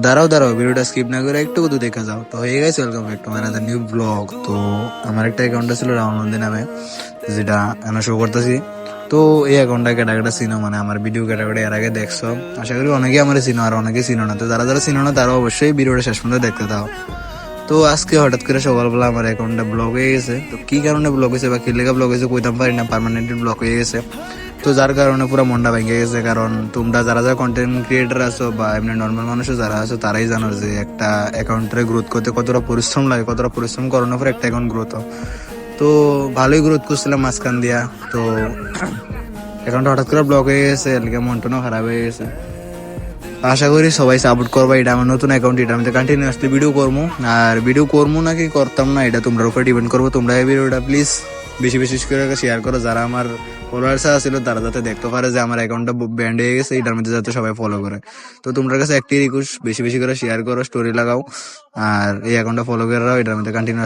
দাঁড়াও দাঁড়াও, ভিডিওটা স্কিপ না করে একটু তো দেখা যাও। তো হয়ে গেছে, welcome back to my another new blog. তো আমার একটা অ্যাকাউন্ট ছিল রাহুল নন্দী নামে, যেটা আমি শো করতেছি। তো এই অ্যাকাউন্টটা কেটা চিনো, মানে আমার ভিডিও কেটাগরি এর আগে দেখছো, আশা করি অনেকেই আমার চিনো আর অনেকে চিনো না। তো যারা যারা চিনো না তারা অবশ্যই ভিডিওটা শেষ পর্যন্ত দেখতে দাও। তো আজকে হঠাৎ করে সকালবেলা আমার অ্যাকাউন্টটা ব্লক হয়ে গেছে। তো কি কারণে ব্লক হয়েছে বা কি লেগে ব্লক হয়েছে কইতাম পারি না, পার্মানেন্টলি ব্লক হয়ে গেছে। তো যার কারণে পুরো মনটা ভেঙে গেছে। কারণ তোমরা যারা যারা কন্টেন্ট ক্রিয়েটার আছো বা এমনি নর্মাল মানুষও যারা আছো, তারাই জানো যে একটা অ্যাকাউন্টের গ্রোথ করতে কতটা পরিশ্রম লাগে, কতটা পরিশ্রম করানোর পর একটা অ্যাকাউন্ট গ্রোথ হয়। তো ভালোই গ্রোথ করছিলাম মাঝখান দিয়া। তো অ্যাকাউন্টটা হঠাৎ করে ব্লক হয়ে গেছে, এলাকা মনটনও খারাপ হয়ে গেছে। আশা করি সবাই সাপোর্ট করবা। এটা আমার নতুন অ্যাকাউন্ট, এটা আমি কন্টিনিউয়াসলি ভিডিও করবো। আর ভিডিও করবো নাকি করতাম না, এটা তোমরা উপরে ডিপেন্ড করবো। তোমরা এই ভিডিওটা প্লিজ বেশি বেশি করে শেয়ার করো, যারা আমার ফলোয়ার্স ছিল তারা যাতে দেখতে পারে যে আমার অ্যাকাউন্টটা ব্যান্ড হয়ে গেছে, এটার মধ্যে যাতে সবাই ফলো করে। তো তোমার কাছে একটি রিকোয়েস্ট, বেশি বেশি করে শেয়ার করো, স্টোরি লাগাও আর এই অ্যাকাউন্টটা ফলো করে রাখো, এটার মধ্যে কন্টিনিউ